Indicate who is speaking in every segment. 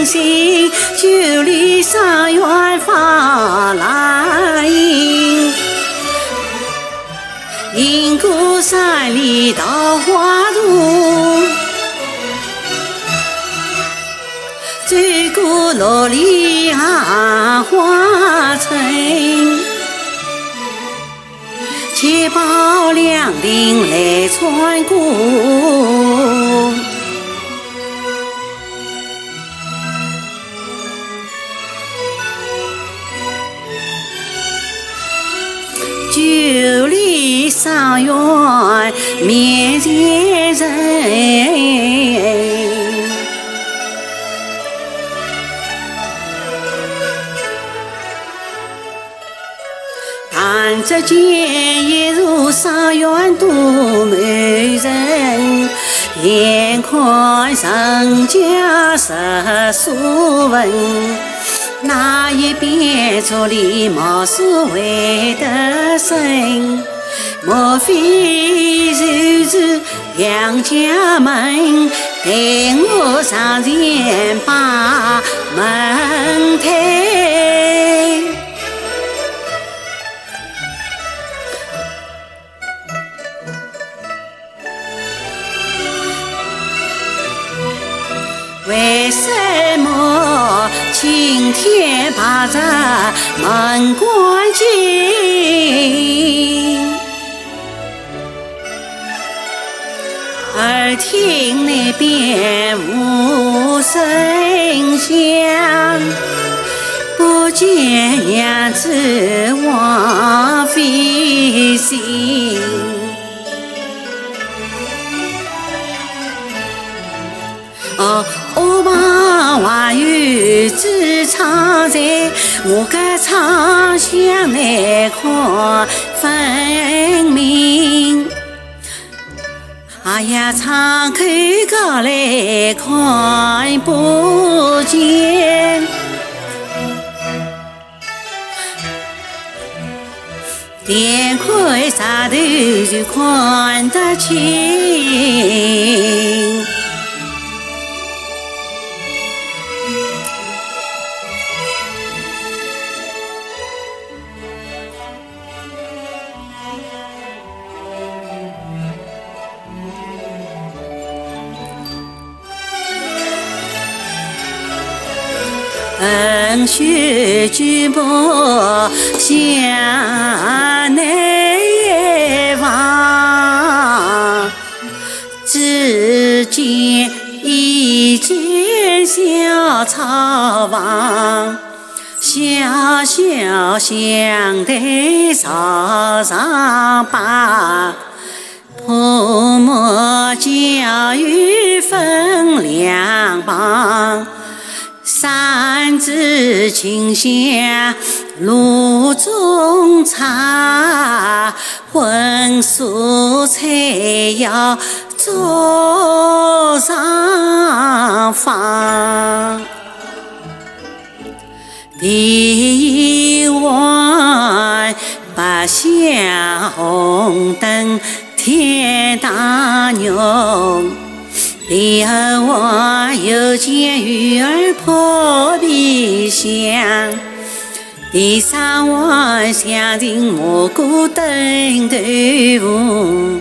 Speaker 1: 星星，九里上远发来迎。迎过山里桃花渡，走过六里杏花村，且把两鬓来穿过。九里上远面前人，弹指间一如上远多美人，眼看人家十所闻。那一边竹篱茅树围得深，莫非就是杨家门？待我上前把门推。为什么今天把这门关紧？耳听那边无声响，不见娘子往飞行。我把话语只藏在我个长巷内看分明。哎呀，敞开个来看不见，点开啥头就看得清。雪举步向内望，只见一间小草房，小小香台朝上摆，泼墨教育分两旁。三枝清香炉中茶，荤素菜肴桌上放。第一碗八香红灯天大牛，第二碗又见鱼儿破皮香，第三碗香尽蘑菇炖豆腐，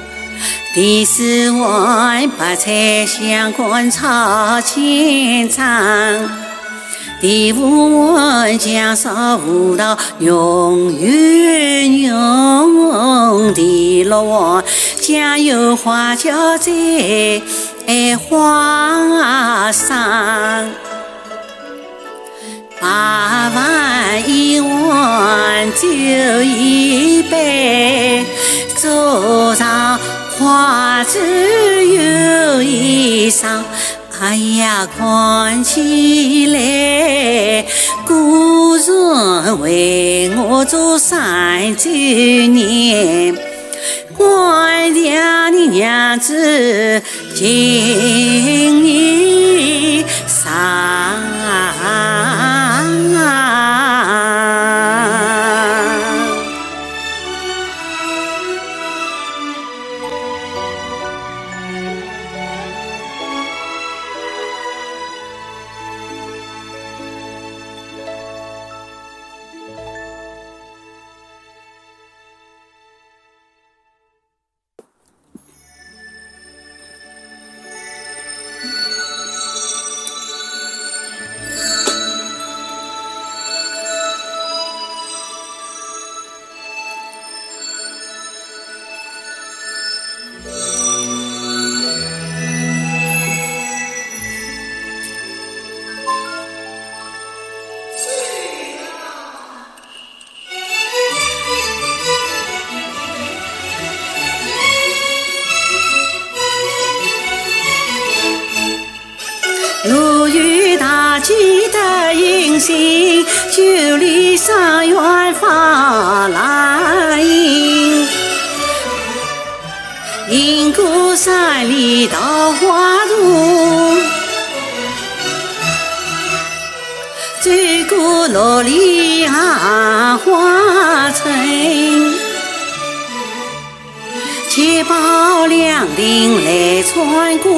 Speaker 1: 第四碗白菜香干炒千张，第五碗姜烧胡桃浓郁浓，第六碗酱油花椒在花上，八碗一碗酒一杯，桌上花枝有一双。哎呀，看起来古人为我做三周年，关家的娘子今年上。记得迎新，9里上远方来迎。银谷山里桃花渡，醉古落里杏花村。且报两锭来穿过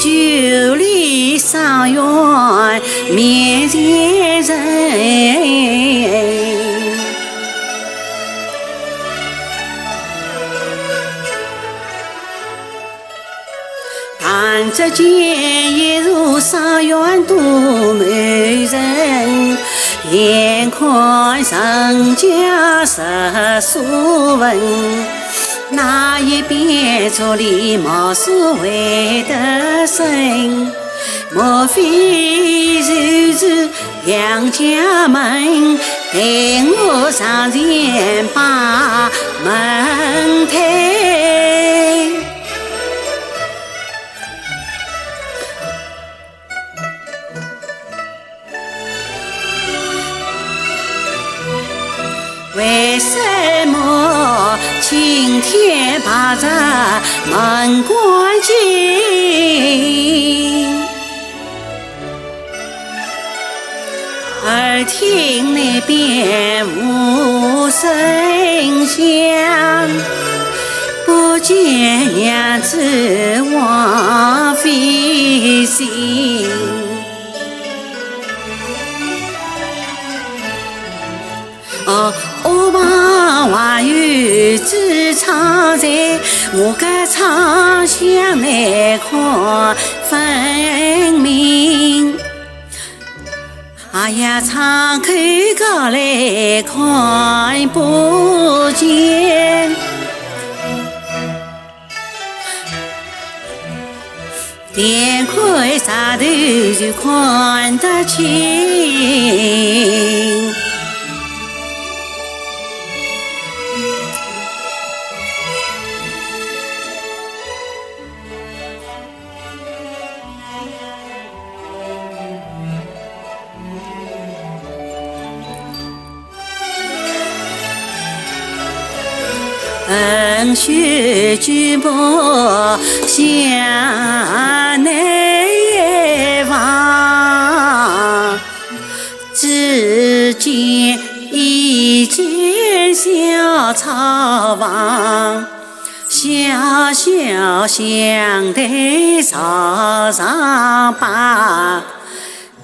Speaker 1: ，9里上远面前人。弹指间，一如上远多美人。眼看人家十所闻，那一边竹里貌似会得胜。莫非就是杨家门，待我上前把门推。为什么青天把这门关紧？耳听那边无声响，不见娘子往飞行。我把话语只藏在我个长巷内看分明。哎呀，敞开个来看不见，点开啥头就看得清。雪举步向内望，只见一间小草房，小小香台草上摆，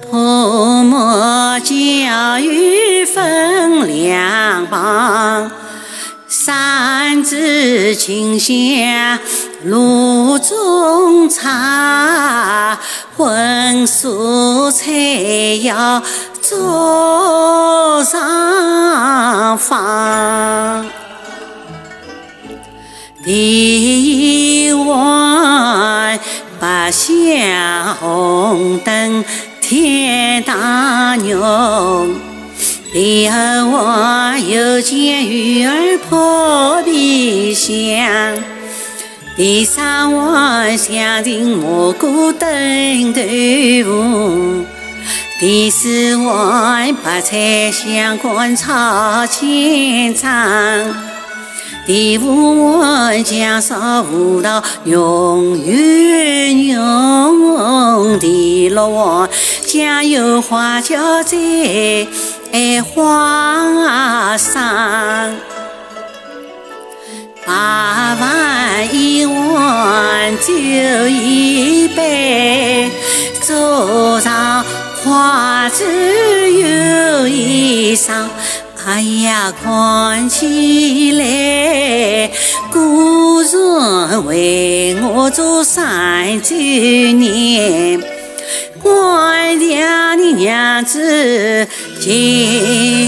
Speaker 1: 泼墨教育分两旁。三枝清香炉中茶，荤素菜肴桌上放。第一碗八香红灯天大牛，第二碗又见鱼儿破皮香，第三碗香尽蘑菇炖豆腐，第四碗白菜香干炒千张，第五碗姜烧胡桃浓郁浓，第六碗酱油花椒在花上，八碗一碗酒一杯，桌上花枝有一双。哎呀，看起来古人为我做30年，官家的娘子结